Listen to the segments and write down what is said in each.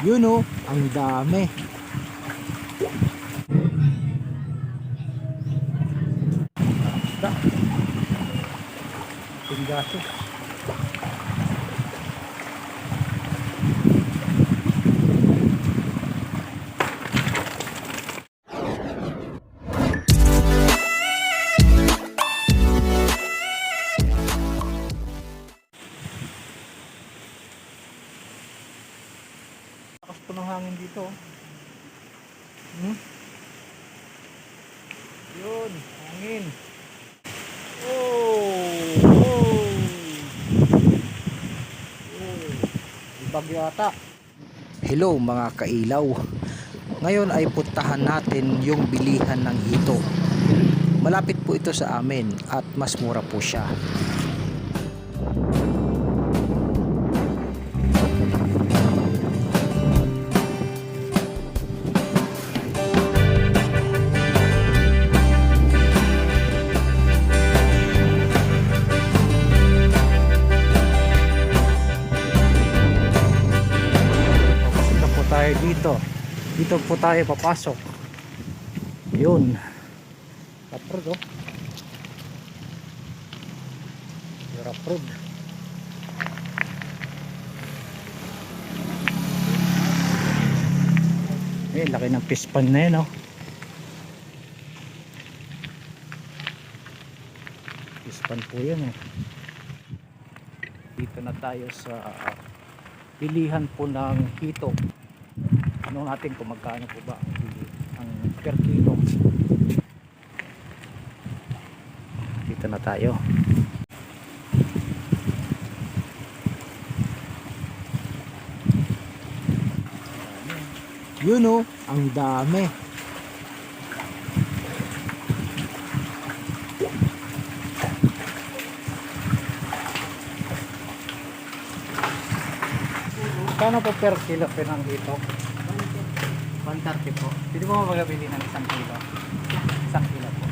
Yun oh, ang dami. Da, pinggaso. Lakas po ng hangin dito. Yun, hangin. Oh, oh. Bagyo ata. Hello mga kailaw. Ngayon ay puntahan natin yung bilihan ng hito. Malapit po ito sa amin at mas mura po siya. Dito po tayo papasok. Yun, approved oh. You're approved. Laki ng pispan na yun oh. Pispan po yun eh. Dito na tayo sa pilihan po ng hito. Ano natin kung magkano po ba ang per kilo. Dito na tayo. Yun oh, ang dami. Kano po per kilo pinang dito? 130 po. Pwede mo magabili ng 1 kilo? 1 kilo po.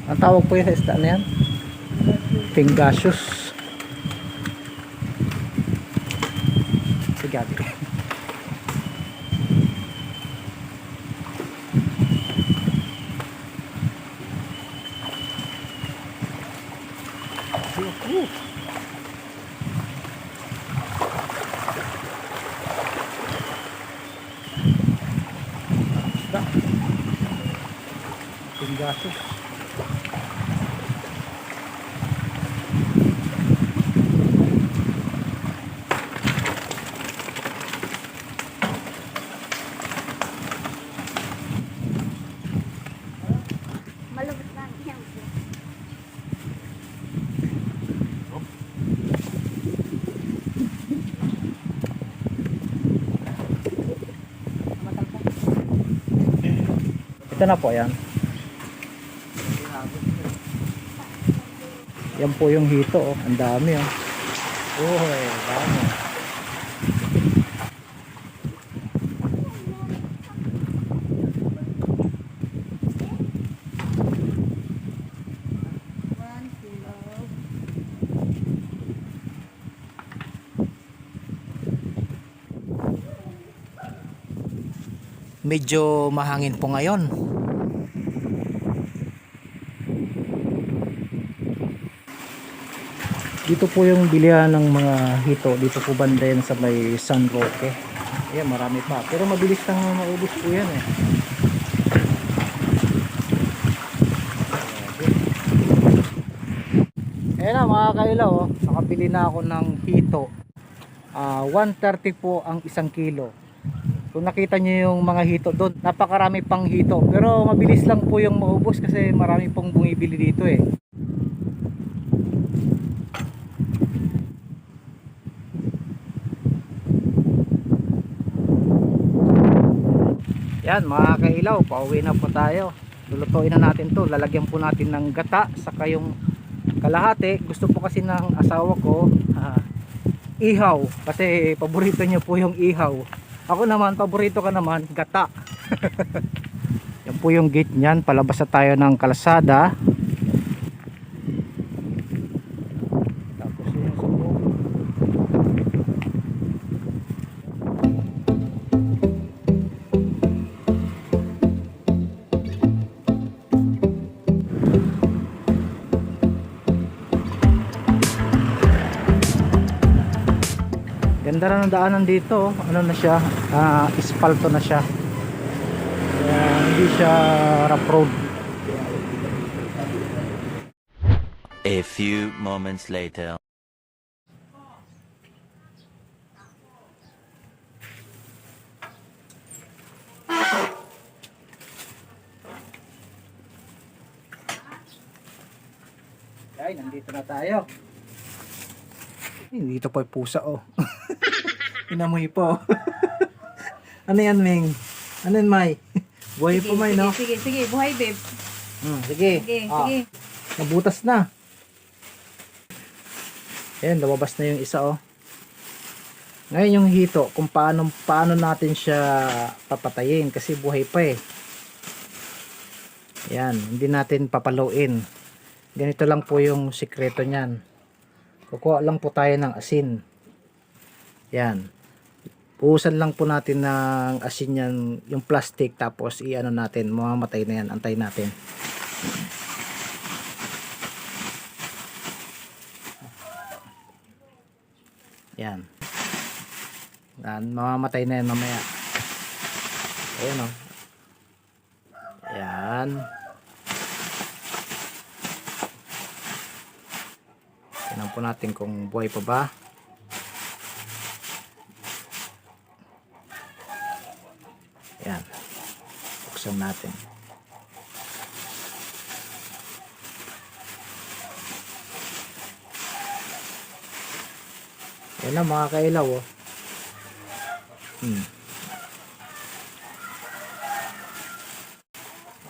Ang tawag po yung isda na yan? Pingasius. Sige. Pinggasos. Malubos lang yan. Ito na po yan. Yan po yung hito oh. Ang dami oh. Oh, ang dami. Medyo mahangin po ngayon. Dito po yung bilihan ng mga hito. Dito po banda yan sa may San Roque. Ayan, marami pa. Pero mabilis lang maubos po yan eh. Ayan na mga kailaw oh. Nakabili na ako ng hito. 130 po ang 1 kilo. Kung nakita nyo yung mga hito doon, napakarami pang hito. Pero mabilis lang po yung maubos kasi marami pong bumibili dito eh. Yan mga kailaw, pauwi na po tayo. Lulutuin na natin to. Lalagyan po natin ng gata saka yung kalahati. Gusto po kasi ng asawa ko ihaw, kasi paborito niya po yung ihaw. Ako naman, paborito ka naman gata. Yan po yung gate niyan, palabas na tayo ng kalsada. Tapos yun sa loob. Ganda na ng daanan dito, ano na siya, espalto na siya. Hindi siya rough road. A few moments later. Ay, nandito na tayo. Dito po yung pusa, oh. Inamoy po. Ano yan, Ming? Ano yan, May? Buhay po, May, no? Sige, sige, buhay, babe. Sige. Sige, Ah, sige. nabutas na. Ayan, lumabas na yung isa, oh. Ngayon yung hito, kung paano natin siya papatayin kasi buhay pa eh. Ayan, hindi natin papaluin. Ganito lang po yung sikreto niyan. Kukuha lang po tayo ng asin. Yan. Puhusan lang po natin ng asin yan, yung plastic, tapos i-ano natin, mamamatay na yan, antay natin. Yan. Yan, mamamatay na yan mamaya. Ayan, o. Yan. Tingnan po natin kung buhay pa ba. Yan. Buksan natin. Yan na mga kailaw, oh.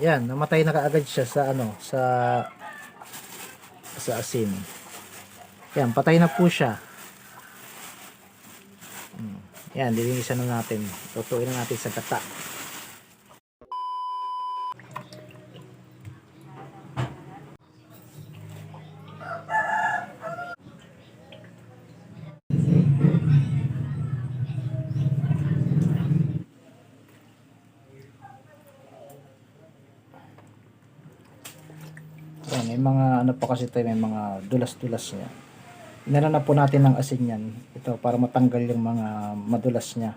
Yan, namatay na kaagad siya sa ano, sa asin. Yan, patay na po siya. Yan, lilinisan na natin. Tutuin na natin sa gata. Yan, may mga ano pa kasi tayo, may mga dulas-dulas niya. Inano na po natin ng asin yan. Ito, para matanggal yung mga madulas niya.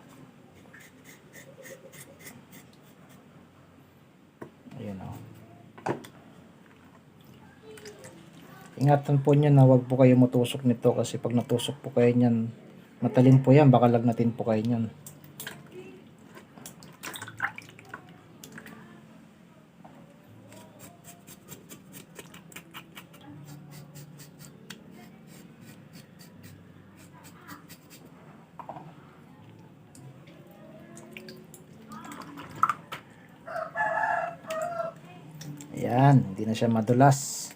Ayun, o. Ingatan po niyo na wag po kayo matusok nito kasi pag natusok po kayo niyan, matalim po yan, baka lagnatin po kayo niyan. Ayan, hindi na siya madulas.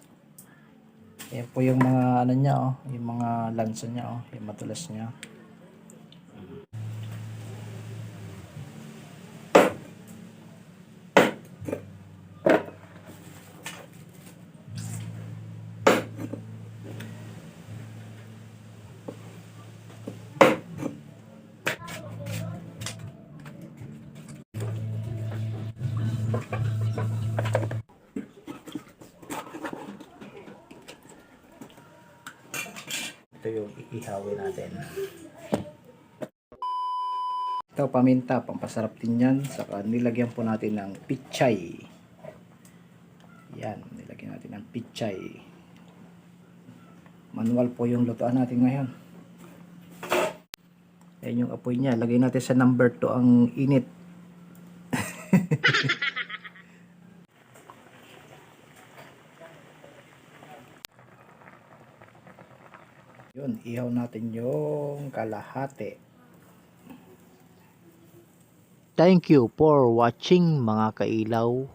Ayan po yung mga ano niya, oh, yung mga lansa niya, oh, yung madulas niya. Ito yung iihawin natin. Ito, paminta, pampasarap din yan. Saka nilagyan po natin ng pichay. Yan, nilagyan natin ng pichay. Manual po yung lutuan natin ngayon. Yan yung apoy niya. Lagay natin sa number 2 ang init. Yun, ihaw natin yung kalahati. Thank you for watching mga kailaw.